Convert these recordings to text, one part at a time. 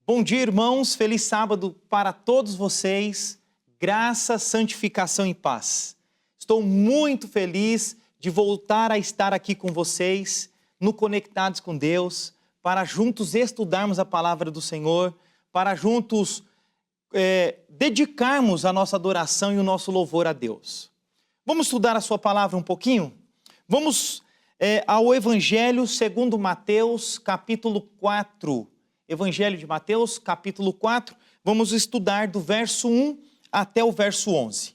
Bom dia, irmãos. Feliz sábado para todos vocês. Graça, santificação e paz. Estou muito feliz de voltar a estar aqui com vocês, no Conectados com Deus, para juntos estudarmos a palavra do Senhor, para juntos dedicarmos a nossa adoração e o nosso louvor a Deus. Vamos estudar a sua palavra um pouquinho? Vamos ao Evangelho segundo Mateus, capítulo 4. Evangelho de Mateus, capítulo 4, vamos estudar do verso 1 até o verso 11.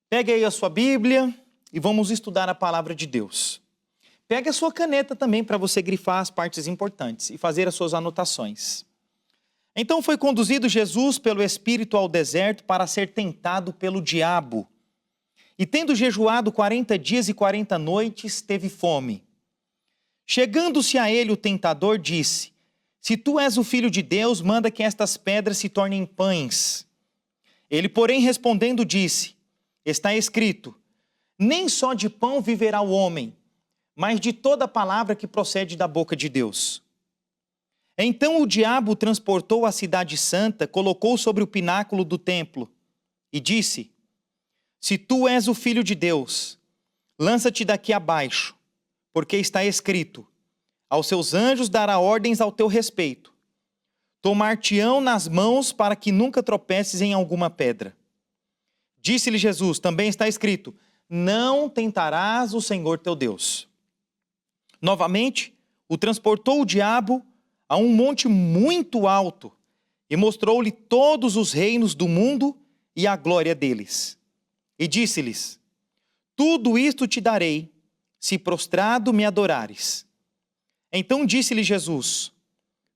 Pegue aí a sua Bíblia e vamos estudar a palavra de Deus. Pegue a sua caneta também para você grifar as partes importantes e fazer as suas anotações. Então foi conduzido Jesus pelo Espírito ao deserto para ser tentado pelo diabo. E tendo jejuado 40 dias e 40 noites, teve fome. Chegando-se a ele o tentador, disse: Se tu és o Filho de Deus, manda que estas pedras se tornem pães. Ele, porém, respondendo, disse: Está escrito, nem só de pão viverá o homem, mas de toda palavra que procede da boca de Deus. Então o diabo o transportou à cidade santa, colocou sobre o pináculo do templo e disse: Se tu és o Filho de Deus, lança-te daqui abaixo, porque está escrito, aos seus anjos dará ordens ao teu respeito. Tomar-te-ão nas mãos para que nunca tropeces em alguma pedra. Disse-lhe Jesus, também está escrito, não tentarás o Senhor teu Deus. Novamente, o transportou o diabo a um monte muito alto e mostrou-lhe todos os reinos do mundo e a glória deles. E disse-lhes, tudo isto te darei, se prostrado me adorares. Então disse-lhe Jesus,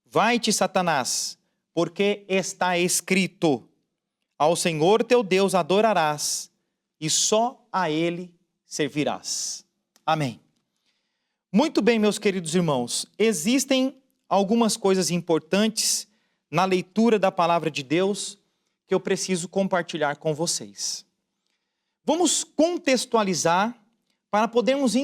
vai-te, Satanás, porque está escrito, ao Senhor teu Deus adorarás, e só a Ele servirás. Amém. Muito bem, meus queridos irmãos, existem algumas coisas importantes na leitura da palavra de Deus que eu preciso compartilhar com vocês. Vamos contextualizar para podermos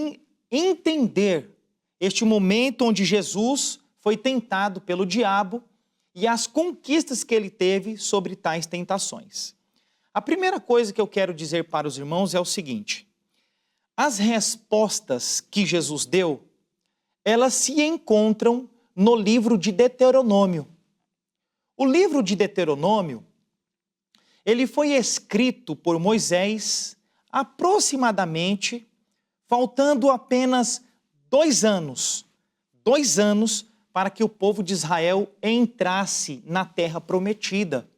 entender este momento onde Jesus foi tentado pelo diabo e as conquistas que ele teve sobre tais tentações. A primeira coisa que eu quero dizer para os irmãos é o seguinte: as respostas que Jesus deu, elas se encontram no livro de Deuteronômio. O livro de Deuteronômio, ele foi escrito por Moisés aproximadamente, faltando apenas 2 anos para que o povo de Israel entrasse na terra prometida.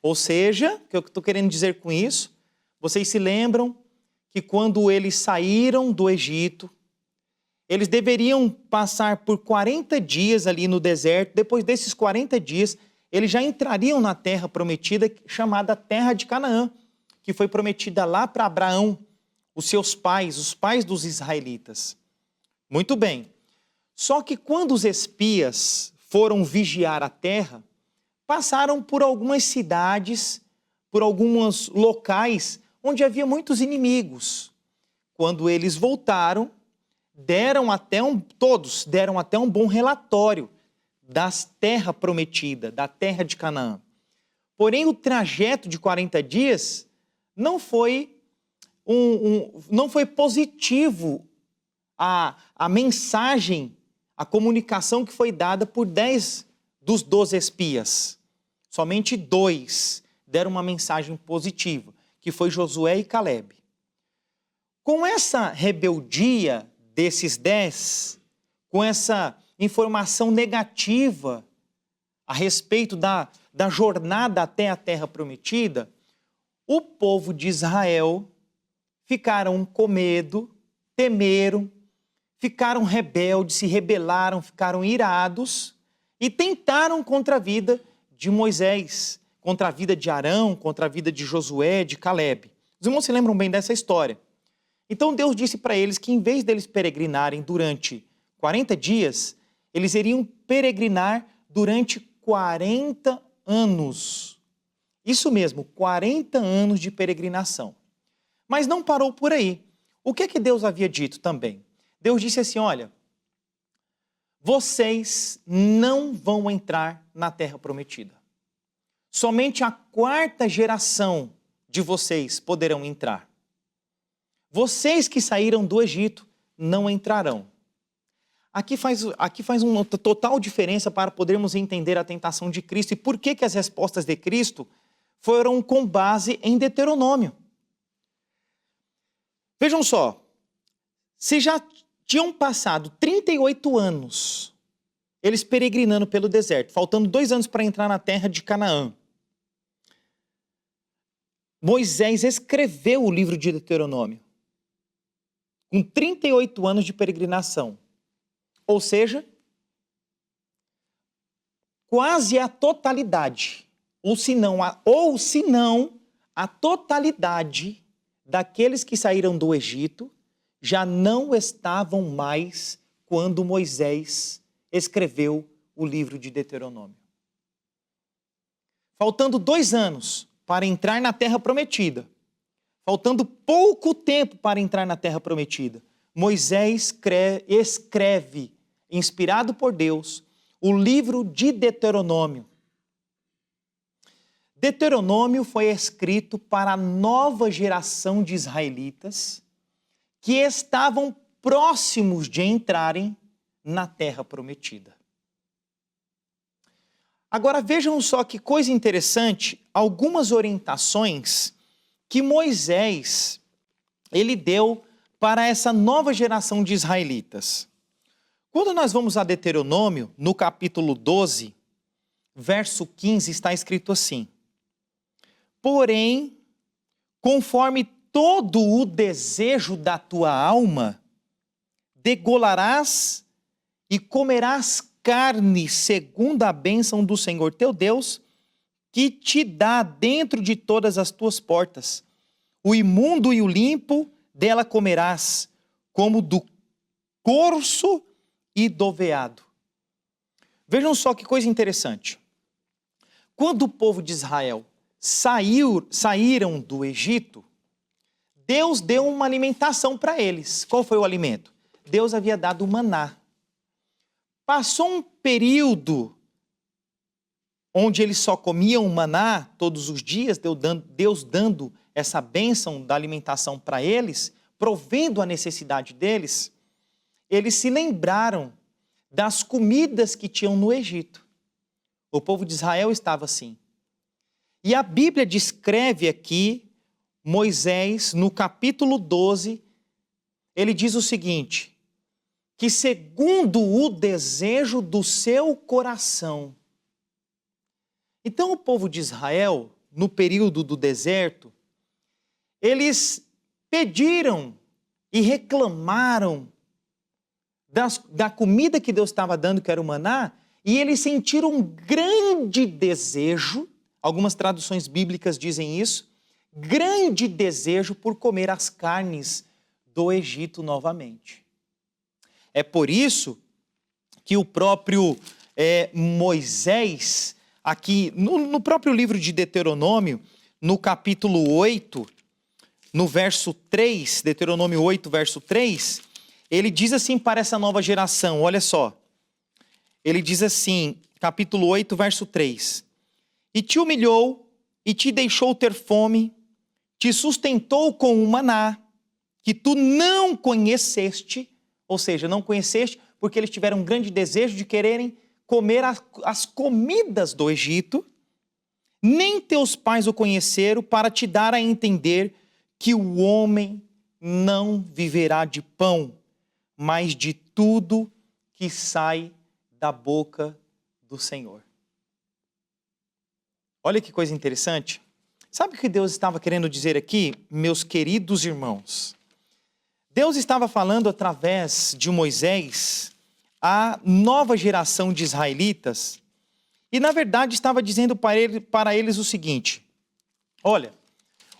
Ou seja, o que eu estou querendo dizer com isso? Vocês se lembram que quando eles saíram do Egito, eles deveriam passar por 40 dias ali no deserto. Depois desses 40 dias, eles já entrariam na terra prometida, chamada Terra de Canaã, que foi prometida lá para Abraão, os seus pais, os pais dos israelitas. Muito bem. Só que quando os espias foram vigiar a terra, passaram por algumas cidades, por alguns locais onde havia muitos inimigos. Quando eles voltaram, todos deram até um bom relatório da terra prometida, da terra de Canaã. Porém, o trajeto de 40 dias não foi positivo a mensagem, a comunicação que foi dada por 10 dos 12 espias. Somente 2 deram uma mensagem positiva, que foi Josué e Calebe. Com essa rebeldia desses 10, com essa informação negativa a respeito da jornada até a terra prometida, o povo de Israel ficaram com medo, temeram, ficaram rebeldes, se rebelaram, ficaram irados e tentaram contra a vida de Moisés, contra a vida de Arão, contra a vida de Josué, de Calebe. Os irmãos se lembram bem dessa história. Então Deus disse para eles que em vez deles peregrinarem durante 40 dias, eles iriam peregrinar durante 40 anos. Isso mesmo, 40 anos de peregrinação. Mas não parou por aí. O que Deus havia dito também? Deus disse assim, olha, vocês não vão entrar na terra prometida. Somente a quarta geração de vocês poderão entrar. Vocês que saíram do Egito não entrarão. Aqui faz uma total diferença para podermos entender a tentação de Cristo e por que as respostas de Cristo foram com base em Deuteronômio. Vejam só, se já tinham passado 38 anos, eles peregrinando pelo deserto, faltando 2 anos para entrar na terra de Canaã, Moisés escreveu o livro de Deuteronômio, com 38 anos de peregrinação. Ou seja, quase a totalidade, ou se não a totalidade daqueles que saíram do Egito já não estavam mais quando Moisés escreveu o livro de Deuteronômio. Faltando 2 anos para entrar na terra prometida, faltando pouco tempo para entrar na terra prometida, Moisés escreve, inspirado por Deus, o livro de Deuteronômio. Deuteronômio foi escrito para a nova geração de israelitas que estavam próximos de entrarem na terra prometida. Agora vejam só que coisa interessante, algumas orientações que Moisés ele deu para essa nova geração de israelitas. Quando nós vamos a Deuteronômio, no capítulo 12, verso 15, está escrito assim: porém, conforme todo o desejo da tua alma, degolarás e comerás carne segundo a bênção do Senhor teu Deus, que te dá dentro de todas as tuas portas. O imundo e o limpo dela comerás, como do corso e do veado. Vejam só que coisa interessante. Quando o povo de Israel saíram do Egito, Deus deu uma alimentação para eles. Qual foi o alimento? Deus havia dado o maná. Passou um período onde eles só comiam maná todos os dias, Deus dando essa bênção da alimentação para eles, provendo a necessidade deles, eles se lembraram das comidas que tinham no Egito. O povo de Israel estava assim. E a Bíblia descreve aqui, Moisés, no capítulo 12, ele diz o seguinte, que segundo o desejo do seu coração. Então o povo de Israel, no período do deserto, eles pediram e reclamaram da comida que Deus estava dando, que era o maná, e eles sentiram um grande desejo, algumas traduções bíblicas dizem isso, grande desejo por comer as carnes do Egito novamente. É por isso que o próprio Moisés, aqui no próprio livro de Deuteronômio, no capítulo 8, no verso 3, Deuteronômio 8, verso 3, ele diz assim para essa nova geração, olha só. Ele diz assim, capítulo 8, verso 3. E te humilhou, e te deixou ter fome, te sustentou com o maná, que tu não conheceste, ou seja, não conheceste, porque eles tiveram um grande desejo de quererem comer as comidas do Egito, nem teus pais o conheceram, para te dar a entender que o homem não viverá de pão, mas de tudo que sai da boca do Senhor. Olha que coisa interessante. Sabe o que Deus estava querendo dizer aqui, meus queridos irmãos? Deus estava falando através de Moisés à nova geração de israelitas e, na verdade, estava dizendo para eles o seguinte: olha,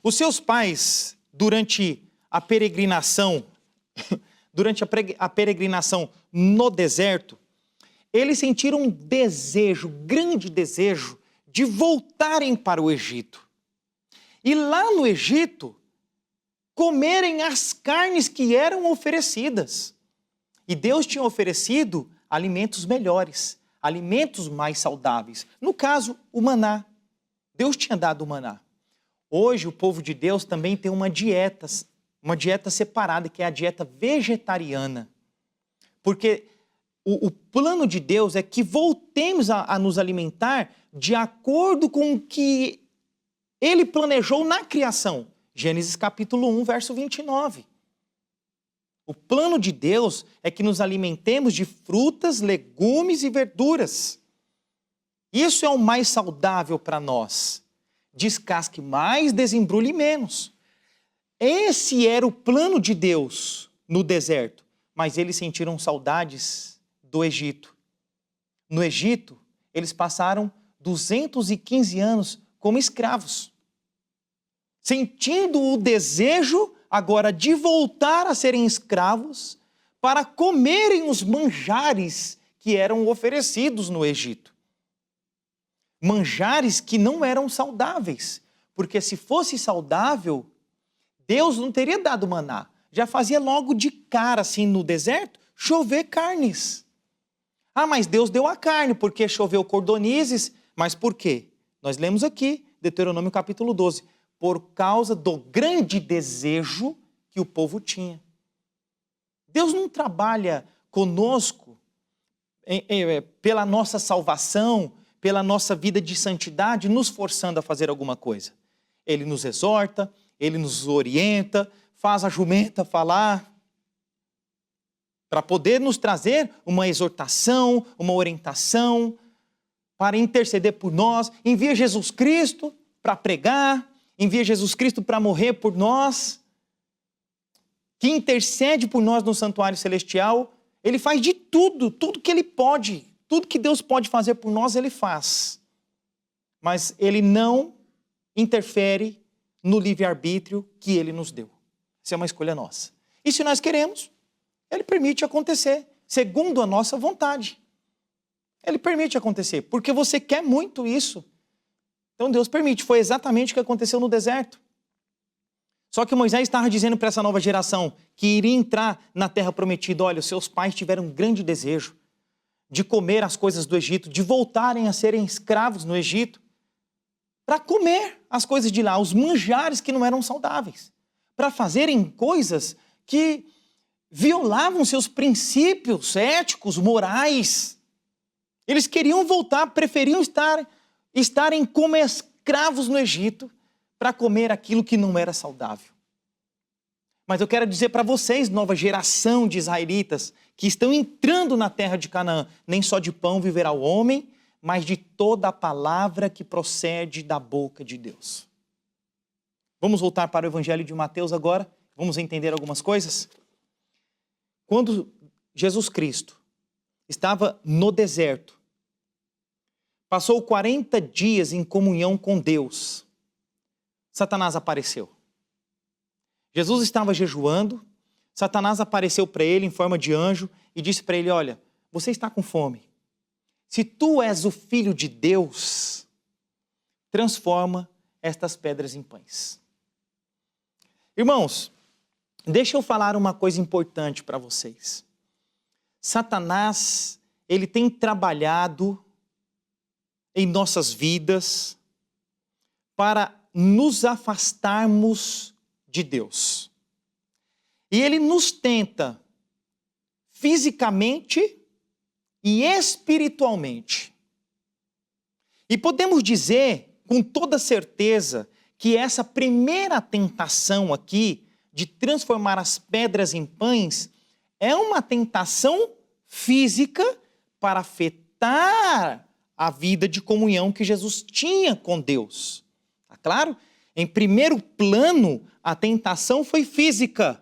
os seus pais, durante a peregrinação no deserto, eles sentiram um desejo, grande desejo, de voltarem para o Egito. E lá no Egito, comerem as carnes que eram oferecidas. E Deus tinha oferecido alimentos melhores, alimentos mais saudáveis. No caso, o maná. Deus tinha dado o maná. Hoje, o povo de Deus também tem uma dieta separada, que é a dieta vegetariana. Porque o plano de Deus é que voltemos a nos alimentar de acordo com o que Ele planejou na criação. Gênesis capítulo 1, verso 29. O plano de Deus é que nos alimentemos de frutas, legumes e verduras. Isso é o mais saudável para nós. Descasque mais, desembrulhe menos. Esse era o plano de Deus no deserto, mas eles sentiram saudades do Egito. No Egito, eles passaram 215 anos como escravos, sentindo o desejo agora de voltar a serem escravos para comerem os manjares que eram oferecidos no Egito. Manjares que não eram saudáveis, porque se fosse saudável, Deus não teria dado maná. Já fazia logo de cara, assim, no deserto, chover carnes. Ah, mas Deus deu a carne, porque choveu cordonizes. Mas por quê? Nós lemos aqui, Deuteronômio capítulo 12, por causa do grande desejo que o povo tinha. Deus não trabalha conosco pela nossa salvação, pela nossa vida de santidade, nos forçando a fazer alguma coisa. Ele nos exorta, Ele nos orienta, faz a jumenta falar, para poder nos trazer uma exortação, uma orientação, para interceder por nós. Envia Jesus Cristo para pregar, envia Jesus Cristo para morrer por nós, que intercede por nós no santuário celestial. Ele faz de tudo, tudo que Ele pode, tudo que Deus pode fazer por nós, Ele faz. Mas Ele não interfere no livre-arbítrio que Ele nos deu. Isso é uma escolha nossa. E se nós queremos, Ele permite acontecer, segundo a nossa vontade. Ele permite acontecer, porque você quer muito isso. Então Deus permite. Foi exatamente o que aconteceu no deserto. Só que Moisés estava dizendo para essa nova geração que iria entrar na terra prometida. Olha, os seus pais tiveram um grande desejo de comer as coisas do Egito, de voltarem a serem escravos no Egito, para comer as coisas de lá, os manjares que não eram saudáveis, para fazerem coisas que violavam seus princípios éticos, morais. Eles queriam voltar, preferiam estarem como escravos no Egito para comer aquilo que não era saudável. Mas eu quero dizer para vocês, nova geração de israelitas, que estão entrando na terra de Canaã, nem só de pão viverá o homem, mas de toda a palavra que procede da boca de Deus. Vamos voltar para o Evangelho de Mateus agora, vamos entender algumas coisas. Quando Jesus Cristo estava no deserto, passou 40 dias em comunhão com Deus, Satanás apareceu. Jesus estava jejuando, Satanás apareceu para ele em forma de anjo e disse para ele, olha, você está com fome. Se tu és o Filho de Deus, transforma estas pedras em pães. Irmãos, deixa eu falar uma coisa importante para vocês. Satanás, ele tem trabalhado em nossas vidas para nos afastarmos de Deus. E ele nos tenta fisicamente e espiritualmente. E podemos dizer com toda certeza que essa primeira tentação aqui de transformar as pedras em pães é uma tentação física para afetar a vida de comunhão que Jesus tinha com Deus. Tá claro? Em primeiro plano, a tentação foi física.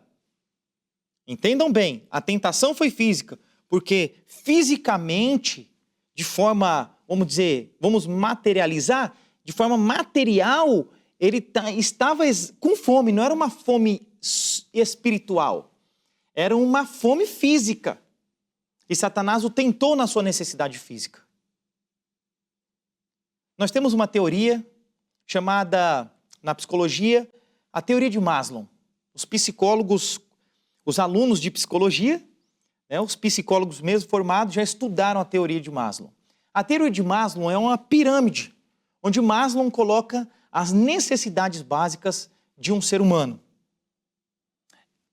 Entendam bem, a tentação foi física, porque fisicamente, de forma, vamos materializar, de forma material, ele estava com fome, não era uma fome espiritual, era uma fome física. E Satanás o tentou na sua necessidade física. Nós temos uma teoria chamada, na psicologia, a teoria de Maslow. Os psicólogos, os alunos de psicologia, Os psicólogos mesmo formados já estudaram a teoria de Maslow. A teoria de Maslow é uma pirâmide, onde Maslow coloca as necessidades básicas de um ser humano.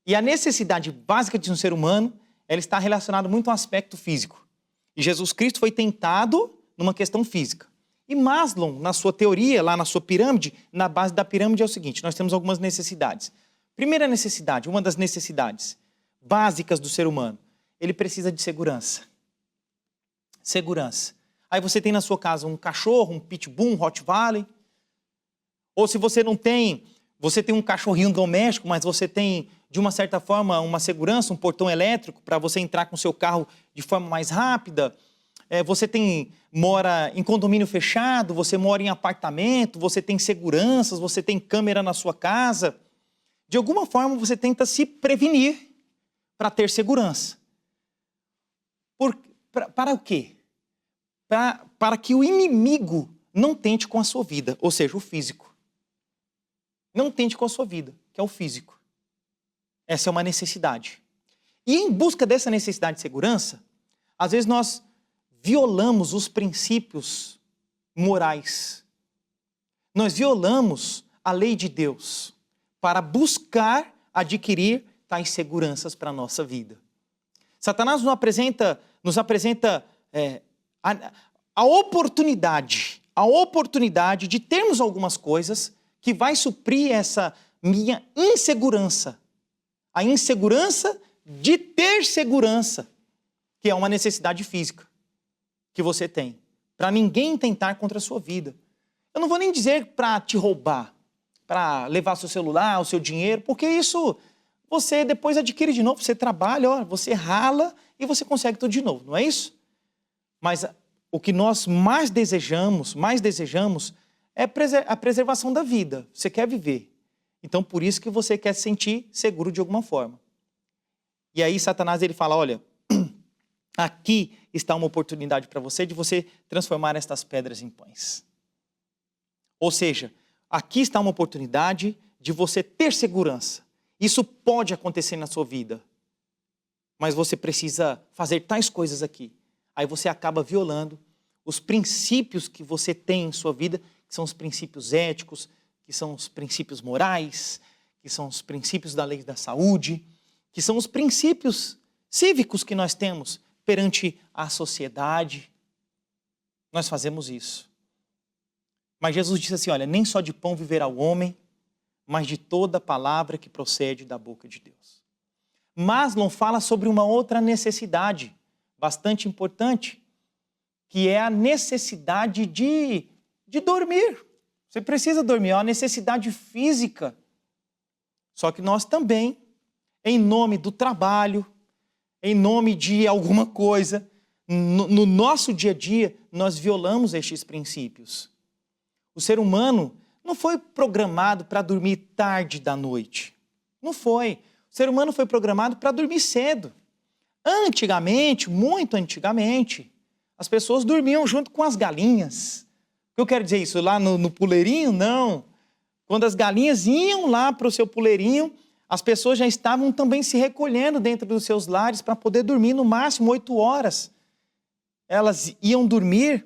E a necessidade básica de um ser humano, ela está relacionada muito ao aspecto físico. E Jesus Cristo foi tentado numa questão física. E Maslow, na sua teoria, lá na sua pirâmide, na base da pirâmide é o seguinte, nós temos algumas necessidades. Primeira necessidade, uma das necessidades básicas do ser humano, ele precisa de segurança. Segurança. Aí você tem na sua casa um cachorro, um pitbull, um Rottweiler. Ou se você não tem, você tem um cachorrinho doméstico, mas você tem, de uma certa forma, uma segurança, um portão elétrico para você entrar com o seu carro de forma mais rápida. Você mora em condomínio fechado, você mora em apartamento, você tem seguranças, você tem câmera na sua casa. De alguma forma você tenta se prevenir para ter segurança. Para o quê? Para que o inimigo não tente com a sua vida, ou seja, o físico. Não tente com a sua vida, que é o físico. Essa é uma necessidade. E em busca dessa necessidade de segurança, às vezes nós violamos os princípios morais. Nós violamos a lei de Deus para buscar adquirir tais seguranças para a nossa vida. Satanás nos apresenta a oportunidade de termos algumas coisas que vai suprir essa minha insegurança. A insegurança de ter segurança, que é uma necessidade física que você tem, para ninguém tentar contra a sua vida. Eu não vou nem dizer para te roubar, para levar seu celular, o seu dinheiro, porque isso você depois adquire de novo, você trabalha, você rala e você consegue tudo de novo, não é isso? Mas o que nós mais desejamos é a preservação da vida. Você quer viver. Então, por isso que você quer se sentir seguro de alguma forma. E aí Satanás ele fala, olha, aqui está uma oportunidade para você de você transformar estas pedras em pães. Ou seja, aqui está uma oportunidade de você ter segurança. Isso pode acontecer na sua vida, mas você precisa fazer tais coisas aqui. Aí você acaba violando os princípios que você tem em sua vida, que são os princípios éticos, que são os princípios morais, que são os princípios da lei da saúde, que são os princípios cívicos que nós temos perante a sociedade. Nós fazemos isso. Mas Jesus disse assim, olha, nem só de pão viverá o homem, mas de toda palavra que procede da boca de Deus. Maslow fala sobre uma outra necessidade bastante importante, que é a necessidade de dormir. Você precisa dormir, é uma necessidade física. Só que nós também, em nome do trabalho, em nome de alguma coisa, no nosso dia a dia, nós violamos estes princípios. O ser humano não foi programado para dormir tarde da noite. Não foi. O ser humano foi programado para dormir cedo. Antigamente, muito antigamente, as pessoas dormiam junto com as galinhas. O que eu quero dizer isso? Lá no puleirinho? Não. Quando as galinhas iam lá para o seu puleirinho, as pessoas já estavam também se recolhendo dentro dos seus lares para poder dormir no máximo 8 horas. Elas iam dormir.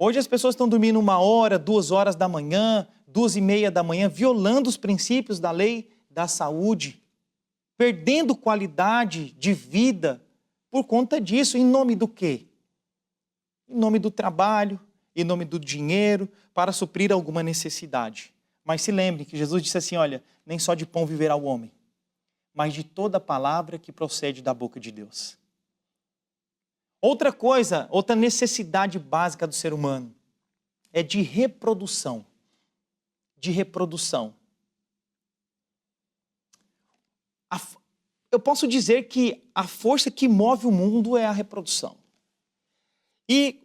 Hoje as pessoas estão dormindo 1 hora, 2 horas da manhã, 2h30 da manhã, violando os princípios da lei da saúde, perdendo qualidade de vida por conta disso. Em nome do quê? Em nome do trabalho, em nome do dinheiro, para suprir alguma necessidade. Mas se lembre que Jesus disse assim, olha, nem só de pão viverá o homem, mas de toda palavra que procede da boca de Deus. Outra coisa, outra necessidade básica do ser humano é de reprodução. De reprodução. Eu posso dizer que a força que move o mundo é a reprodução. E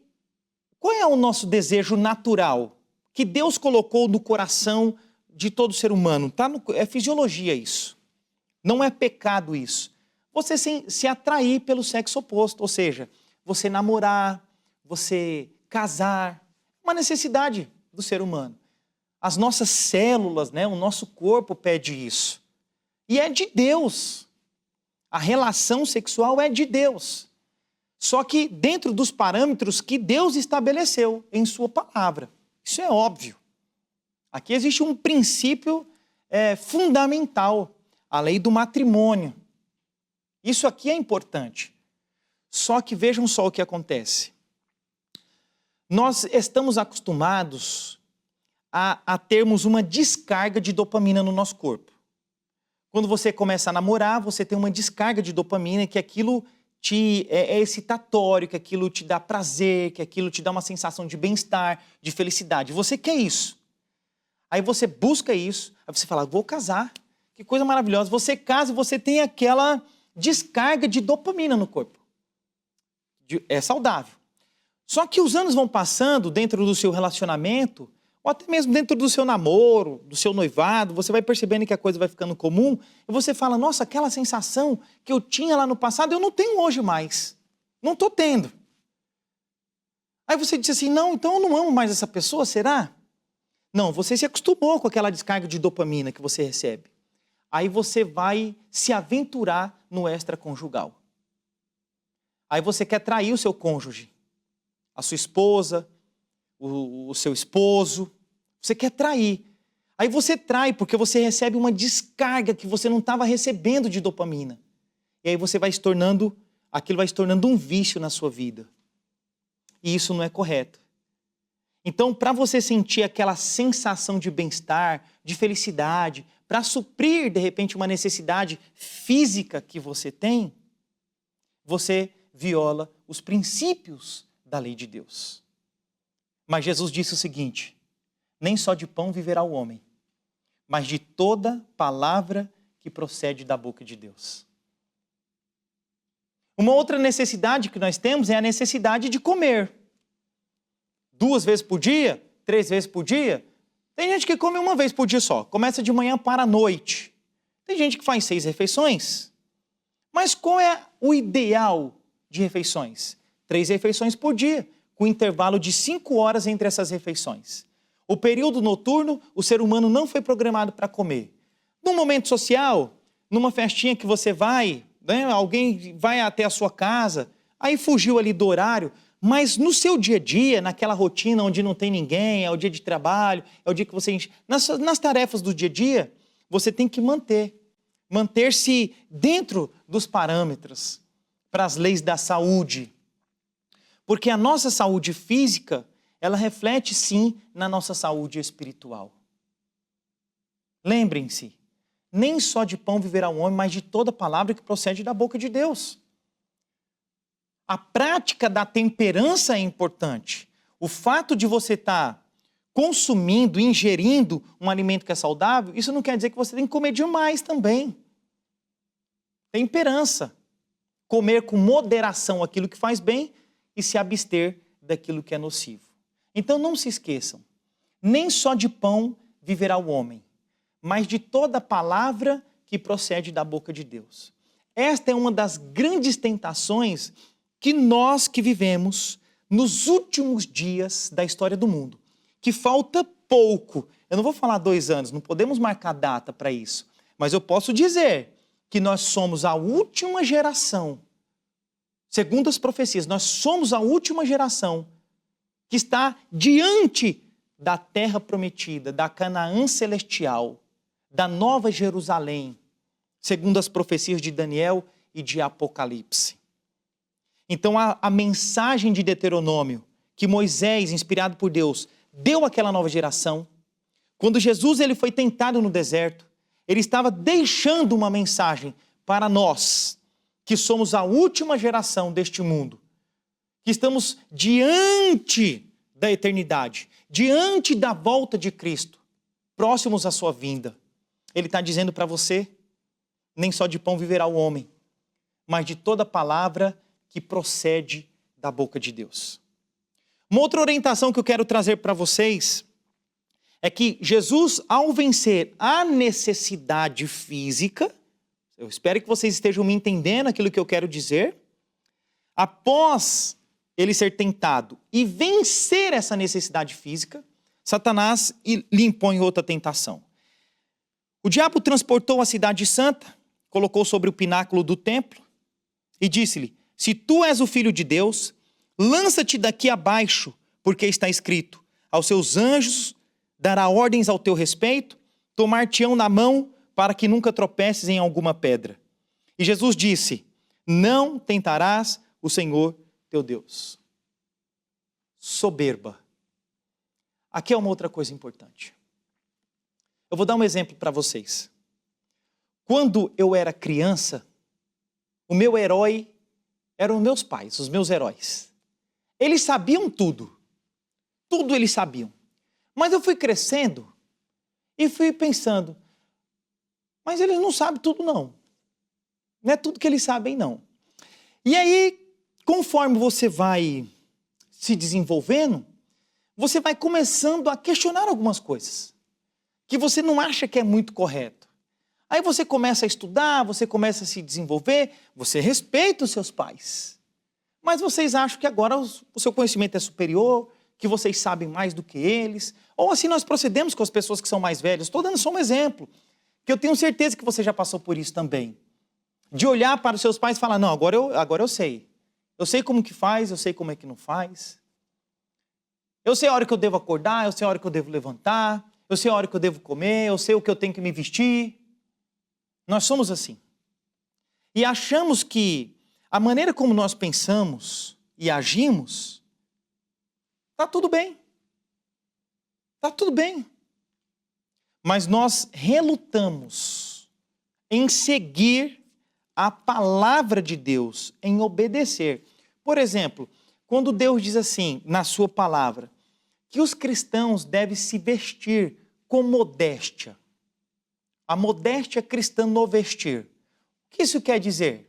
qual é o nosso desejo natural que Deus colocou no coração de todo ser humano? É fisiologia isso. Não é pecado isso. Você se atrair pelo sexo oposto, ou seja, você namorar, você casar, uma necessidade do ser humano. As nossas células, o nosso corpo pede isso. E é de Deus. A relação sexual é de Deus. Só que dentro dos parâmetros que Deus estabeleceu em sua palavra. Isso é óbvio. Aqui existe um princípio fundamental, a lei do matrimônio. Isso aqui é importante. Só que vejam só o que acontece. Nós estamos acostumados a termos uma descarga de dopamina no nosso corpo. Quando você começa a namorar, você tem uma descarga de dopamina, que aquilo é excitatório, que aquilo te dá prazer, que aquilo te dá uma sensação de bem-estar, de felicidade. Você quer isso. Aí você busca isso, aí você fala, vou casar. Que coisa maravilhosa. Você casa e você tem aquela descarga de dopamina no corpo. É saudável. Só que os anos vão passando dentro do seu relacionamento, ou até mesmo dentro do seu namoro, do seu noivado, você vai percebendo que a coisa vai ficando comum, e você fala, nossa, aquela sensação que eu tinha lá no passado, eu não tenho hoje mais. Não estou tendo. Aí você diz assim, não, então eu não amo mais essa pessoa, será? Não, você se acostumou com aquela descarga de dopamina que você recebe. Aí você vai se aventurar no extraconjugal. Aí você quer trair o seu cônjuge, a sua esposa, o seu esposo. Você quer trair. Aí você trai porque você recebe uma descarga que você não estava recebendo de dopamina. E aí você vai se tornando, aquilo vai se tornando um vício na sua vida. E isso não é correto. Então, para você sentir aquela sensação de bem-estar, de felicidade, para suprir, de repente, uma necessidade física que você tem, você viola os princípios da lei de Deus. Mas Jesus disse o seguinte, nem só de pão viverá o homem, mas de toda palavra que procede da boca de Deus. Uma outra necessidade que nós temos é a necessidade de comer. 2 vezes por dia, 3 vezes por dia. Tem gente que come 1 vez por dia só, começa de manhã para a noite. Tem gente que faz 6 refeições. Mas qual é o ideal de refeições? 3 refeições por dia, com intervalo de 5 horas entre essas refeições. O período noturno, o ser humano não foi programado para comer. Num momento social, numa festinha que você vai, né, alguém vai até a sua casa, aí fugiu ali do horário, mas no seu dia a dia, naquela rotina onde não tem ninguém, é o dia de trabalho, é o dia que você... Nas tarefas do dia a dia, você tem que manter-se dentro dos parâmetros para as leis da saúde. Porque a nossa saúde física, ela reflete sim na nossa saúde espiritual. Lembrem-se, nem só de pão viverá o homem, mas de toda palavra que procede da boca de Deus. A prática da temperança é importante. O fato de você estar consumindo, ingerindo um alimento que é saudável, isso não quer dizer que você tem que comer demais também. Temperança. Comer com moderação aquilo que faz bem e se abster daquilo que é nocivo. Então não se esqueçam, nem só de pão viverá o homem, mas de toda palavra que procede da boca de Deus. Esta é uma das grandes tentações que nós que vivemos nos últimos dias da história do mundo, que falta pouco. Eu não vou falar 2 anos, não podemos marcar data para isso, mas eu posso dizer que nós somos a última geração, segundo as profecias, nós somos a última geração que está diante da terra prometida, da Canaã celestial, da Nova Jerusalém, segundo as profecias de Daniel e de Apocalipse. Então a mensagem de Deuteronômio, que Moisés, inspirado por Deus, deu àquela nova geração, quando Jesus ele foi tentado no deserto, ele estava deixando uma mensagem para nós, que somos a última geração deste mundo, que estamos diante da eternidade, diante da volta de Cristo, próximos à sua vinda. Ele está dizendo para você, nem só de pão viverá o homem, mas de toda palavra que procede da boca de Deus. Uma outra orientação que eu quero trazer para vocês é que Jesus, ao vencer a necessidade física, eu espero que vocês estejam me entendendo aquilo que eu quero dizer, após ele ser tentado e vencer essa necessidade física, Satanás lhe impõe outra tentação. O diabo transportou a cidade santa, colocou sobre o pináculo do templo e disse-lhe: se tu és o Filho de Deus, lança-te daqui abaixo, porque está escrito: aos seus anjos dará ordens ao teu respeito, tomar-te-ão na mão para que nunca tropeces em alguma pedra. E Jesus disse: não tentarás o Senhor teu Deus. Soberba. Aqui é uma outra coisa importante. Eu vou dar um exemplo para vocês. Quando eu era criança, o meu herói eram meus pais, os meus heróis. Eles sabiam tudo. Tudo eles sabiam. Mas eu fui crescendo e fui pensando, mas eles não sabem tudo não. Não é tudo que eles sabem não. E aí, conforme você vai se desenvolvendo, você vai começando a questionar algumas coisas que você não acha que é muito correto. Aí você começa a estudar, você começa a se desenvolver, você respeita os seus pais. Mas vocês acham que agora o seu conhecimento é superior, que vocês sabem mais do que eles. Ou assim nós procedemos com as pessoas que são mais velhas. Estou dando só um exemplo, que eu tenho certeza que você já passou por isso também. De olhar para os seus pais e falar, não, agora eu sei. Eu sei como que faz, eu sei como é que não faz. Eu sei a hora que eu devo acordar, eu sei a hora que eu devo levantar, eu sei a hora que eu devo comer, eu sei o que eu tenho que me vestir. Nós somos assim. E achamos que a maneira como nós pensamos e agimos, está tudo bem. Está tudo bem. Mas nós relutamos em seguir a palavra de Deus, em obedecer. Por exemplo, quando Deus diz assim, na sua palavra, que os cristãos devem se vestir com modéstia. A modéstia cristã no vestir. O que isso quer dizer?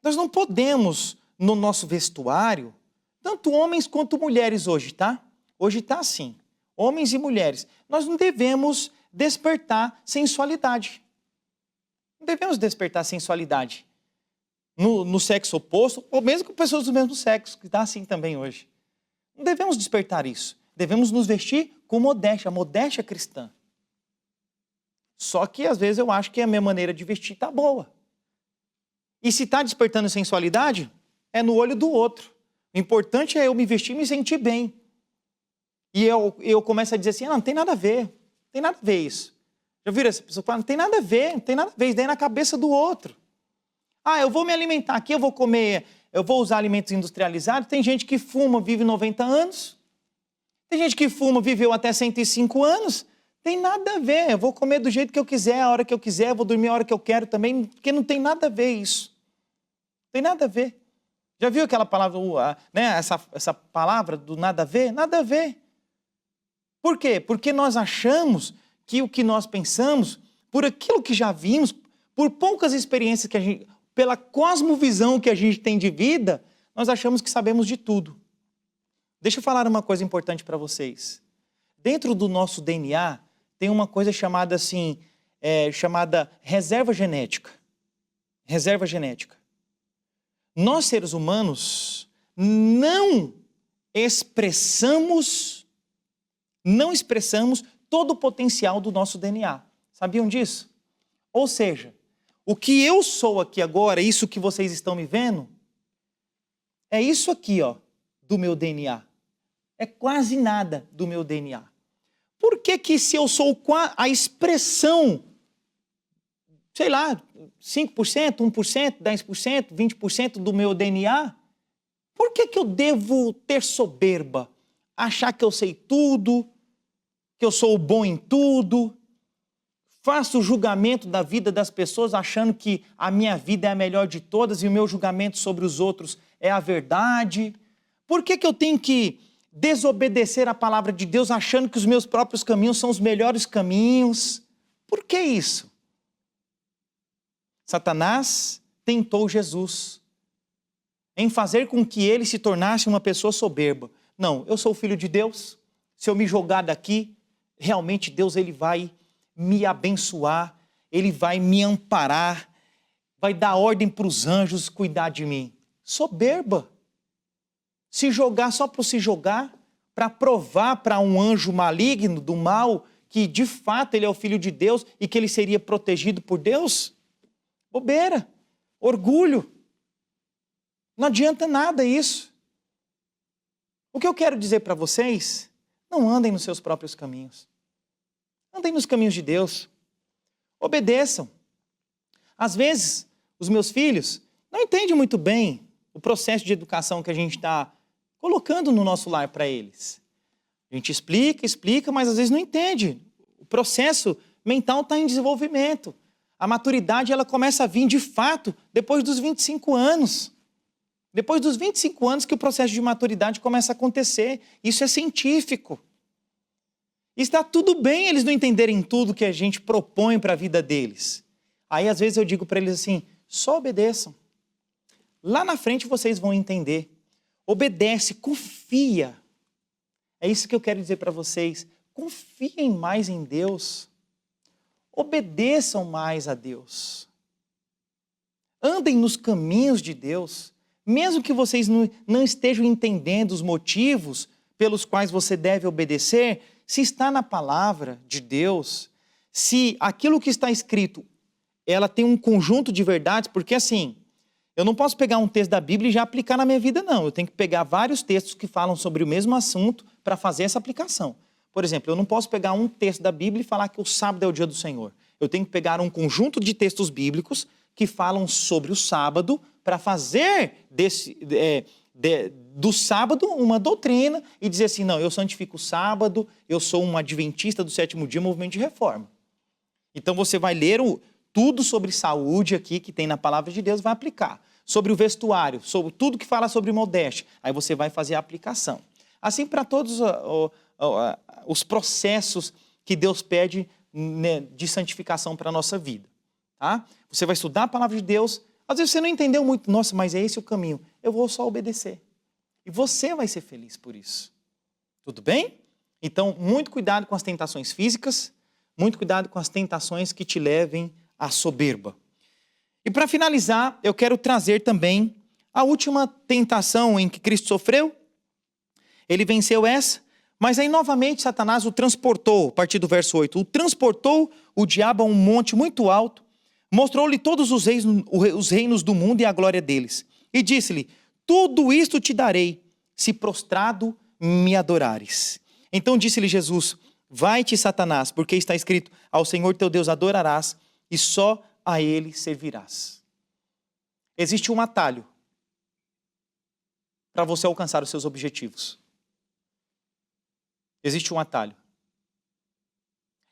Nós não podemos, no nosso vestuário, tanto homens quanto mulheres hoje, tá? Hoje está assim. Homens e mulheres. Nós não devemos despertar sensualidade. Não devemos despertar sensualidade no sexo oposto, ou mesmo com pessoas do mesmo sexo, que está assim também hoje. Não devemos despertar isso. Devemos nos vestir com modéstia, a modéstia cristã. Só que às vezes eu acho que a minha maneira de vestir está boa. E se está despertando sensualidade, é no olho do outro. O importante é eu me vestir e me sentir bem. E eu começo a dizer assim, não tem nada a ver, não tem nada a ver isso. Já viram essa pessoa falar, não tem nada a ver, não tem nada a ver, isso daí é na cabeça do outro. Ah, eu vou me alimentar aqui, eu vou comer, eu vou usar alimentos industrializados. Tem gente que fuma, vive 90 anos. Tem gente que fuma, viveu até 105 anos. Tem nada a ver, eu vou comer do jeito que eu quiser, a hora que eu quiser, vou dormir a hora que eu quero também, porque não tem nada a ver isso. Não tem nada a ver. Já viu aquela palavra, né, essa palavra do nada a ver? Nada a ver. Por quê? Porque nós achamos que o que nós pensamos, por aquilo que já vimos, por poucas experiências que a gente, pela cosmovisão que a gente tem de vida, nós achamos que sabemos de tudo. Deixa eu falar uma coisa importante para vocês. Dentro do nosso DNA, tem uma coisa chamada assim, chamada reserva genética. Reserva genética. Nós, seres humanos, não expressamos todo o potencial do nosso DNA. Sabiam disso? Ou seja, o que eu sou aqui agora, isso que vocês estão me vendo, é isso aqui, ó, do meu DNA. É quase nada do meu DNA. Por que se eu sou a expressão, sei lá, 5%, 1%, 10%, 20% do meu DNA, por que eu devo ter soberba? Achar que eu sei tudo, que eu sou bom em tudo, faço o julgamento da vida das pessoas achando que a minha vida é a melhor de todas e o meu julgamento sobre os outros é a verdade. Por que eu tenho que desobedecer a palavra de Deus achando que os meus próprios caminhos são os melhores caminhos? Por que isso? Satanás tentou Jesus em fazer com que ele se tornasse uma pessoa soberba. Não, eu sou filho de Deus, se eu me jogar daqui, realmente Deus ele vai me abençoar, ele vai me amparar, vai dar ordem para os anjos cuidar de mim. Soberba. Se jogar só por se jogar, para provar para um anjo maligno do mal que de fato ele é o filho de Deus e que ele seria protegido por Deus? bobeira, orgulho. Não adianta nada isso. O que eu quero dizer para vocês, não andem nos seus próprios caminhos. Andem nos caminhos de Deus. Obedeçam. Às vezes, os meus filhos não entendem muito bem o processo de educação que a gente está colocando no nosso lar para eles. A gente explica, mas às vezes não entende. O processo mental está em desenvolvimento. A maturidade ela começa a vir de fato depois dos 25 anos. Depois dos 25 anos que o processo de maturidade começa a acontecer. Isso é científico. Está tudo bem eles não entenderem tudo que a gente propõe para a vida deles. Aí às vezes eu digo para eles assim, só obedeçam. Lá na frente vocês vão entender. Obedece, confia. É isso que eu quero dizer para vocês. Confiem mais em Deus. Obedeçam mais a Deus. Andem nos caminhos de Deus. Mesmo que vocês não estejam entendendo os motivos pelos quais você deve obedecer, se está na palavra de Deus, se aquilo que está escrito, ela tem um conjunto de verdades, porque assim, eu não posso pegar um texto da Bíblia e já aplicar na minha vida, não. Eu tenho que pegar vários textos que falam sobre o mesmo assunto para fazer essa aplicação. Por exemplo, eu não posso pegar um texto da Bíblia e falar que o sábado é o dia do Senhor. Eu tenho que pegar um conjunto de textos bíblicos que falam sobre o sábado para fazer do sábado uma doutrina e dizer assim, não, eu santifico o sábado, eu sou um adventista do sétimo dia, movimento de reforma. Então você vai ler tudo sobre saúde aqui que tem na palavra de Deus, vai aplicar. Sobre o vestuário, sobre tudo que fala sobre modéstia, aí você vai fazer a aplicação. Assim para todos os processos que Deus pede de santificação para a nossa vida. Tá? Você vai estudar a palavra de Deus, às vezes você não entendeu muito, nossa, mas é esse o caminho. Eu vou só obedecer. E você vai ser feliz por isso. Tudo bem? Então, muito cuidado com as tentações físicas, muito cuidado com as tentações que te levem à soberba. E para finalizar, eu quero trazer também a última tentação em que Cristo sofreu. Ele venceu essa, mas aí novamente Satanás o transportou, a partir do verso 8, o transportou o diabo a um monte muito alto, mostrou-lhe todos os reinos do mundo e a glória deles. E disse-lhe, tudo isto te darei, se prostrado me adorares. Então disse-lhe Jesus, vai-te, Satanás, porque está escrito, ao Senhor teu Deus adorarás, e só a Ele servirás. Existe um atalho para você alcançar os seus objetivos. Existe um atalho.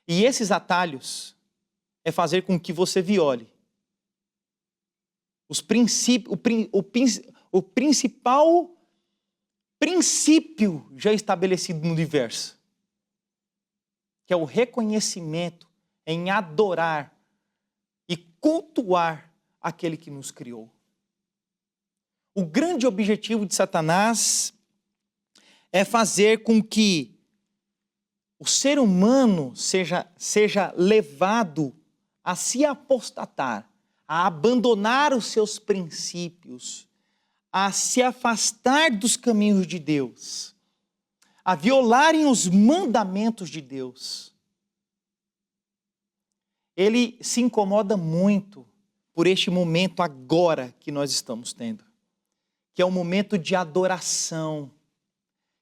E esses atalhos é fazer com que você viole o principal princípio já estabelecido no universo, que é o reconhecimento em adorar e cultuar aquele que nos criou. O grande objetivo de Satanás é fazer com que o ser humano seja levado a se apostatar, a abandonar os seus princípios, a se afastar dos caminhos de Deus, a violarem os mandamentos de Deus. Ele se incomoda muito por este momento agora que nós estamos tendo, que é um momento de adoração,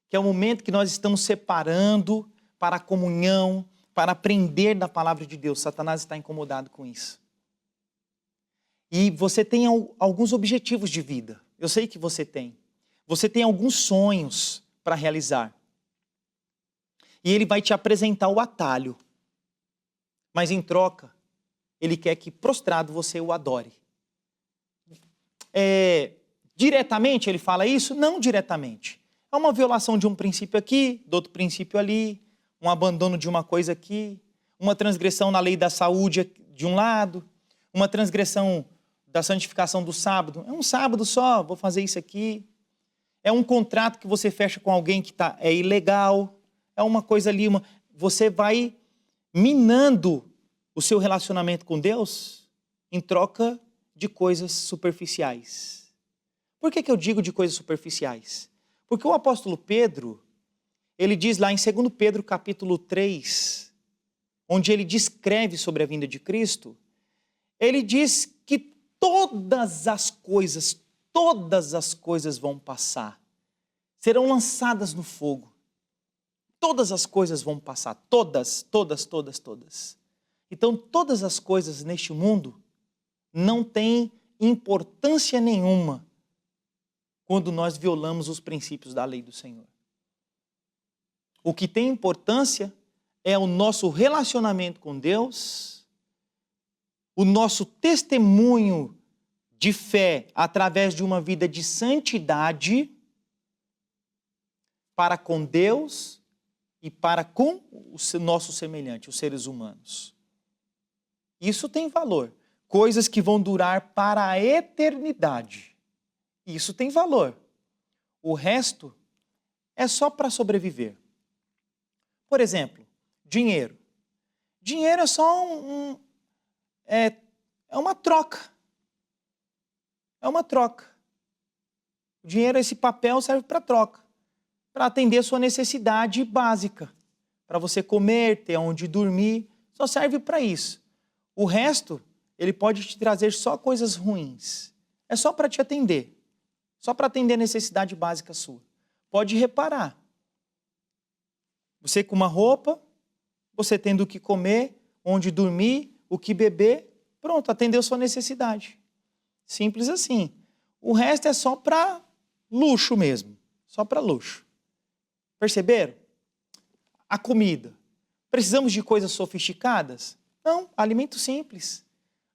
que é um momento que nós estamos separando para a comunhão, para aprender da palavra de Deus. Satanás está incomodado com isso. E você tem alguns objetivos de vida. Eu sei que você tem. Você tem alguns sonhos para realizar. E ele vai te apresentar o atalho. Mas em troca, ele quer que prostrado você o adore. Diretamente ele fala isso? Não diretamente. É uma violação de um princípio aqui, do outro princípio ali, um abandono de uma coisa aqui, uma transgressão na lei da saúde de um lado, uma transgressão da santificação do sábado. É um sábado só, vou fazer isso aqui. É um contrato que você fecha com alguém que é ilegal. É uma coisa ali, você vai minando o seu relacionamento com Deus em troca de coisas superficiais. Por que eu digo de coisas superficiais? Porque o apóstolo Pedro, ele diz lá em 2 Pedro capítulo 3, onde ele descreve sobre a vinda de Cristo, ele diz que todas as coisas vão passar. Serão lançadas no fogo. Todas as coisas vão passar. Todas. Então, todas as coisas neste mundo não têm importância nenhuma quando nós violamos os princípios da lei do Senhor. O que tem importância é o nosso relacionamento com Deus, o nosso testemunho de fé através de uma vida de santidade para com Deus e para com o nosso semelhante, os seres humanos. Isso tem valor. Coisas que vão durar para a eternidade. Isso tem valor. O resto é só para sobreviver. Por exemplo, dinheiro. Dinheiro é só é uma troca. É uma troca. O dinheiro, esse papel serve para troca. Para atender a sua necessidade básica. Para você comer, ter onde dormir. Só serve para isso. O resto, ele pode te trazer só coisas ruins. É só para te atender. Só para atender a necessidade básica sua. Pode reparar. Você com uma roupa, você tendo o que comer, onde dormir, o que beber, pronto, atendeu sua necessidade. Simples assim. O resto é só para luxo mesmo. Só para luxo. Perceberam? A comida. Precisamos de coisas sofisticadas? Não, alimento simples.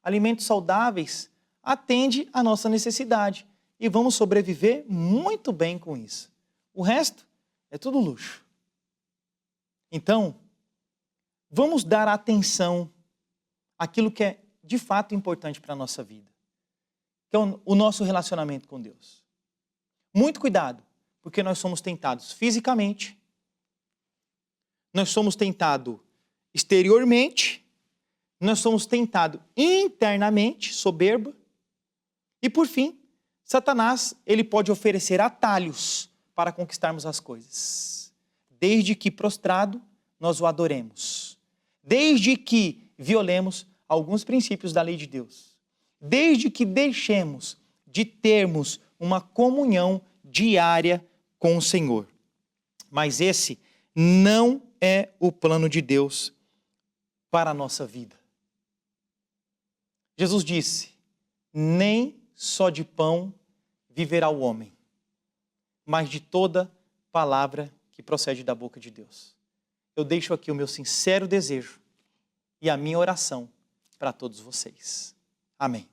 Alimentos saudáveis atende a nossa necessidade. E vamos sobreviver muito bem com isso. O resto é tudo luxo. Então, vamos dar atenção àquilo que é de fato importante para a nossa vida. Que é o nosso relacionamento com Deus. Muito cuidado, porque nós somos tentados fisicamente, nós somos tentados exteriormente, nós somos tentados internamente, soberba, e por fim, Satanás, ele pode oferecer atalhos para conquistarmos as coisas. Desde que prostrado, nós o adoremos. Desde que violemos alguns princípios da lei de Deus. Desde que deixemos de termos uma comunhão diária com o Senhor. Mas esse não é o plano de Deus para a nossa vida. Jesus disse, nem só de pão viverá o homem, mas de toda palavra que procede da boca de Deus. Eu deixo aqui o meu sincero desejo e a minha oração para todos vocês. Amém.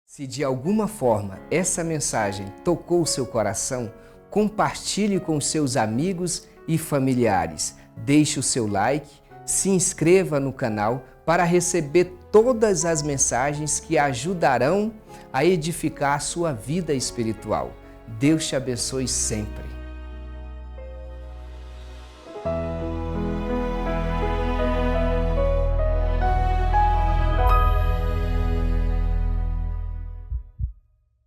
Se de alguma forma essa mensagem tocou o seu coração, compartilhe com seus amigos e familiares. Deixe o seu like, se inscreva no canal para receber todas as mensagens que ajudarão a edificar a sua vida espiritual. Deus te abençoe sempre.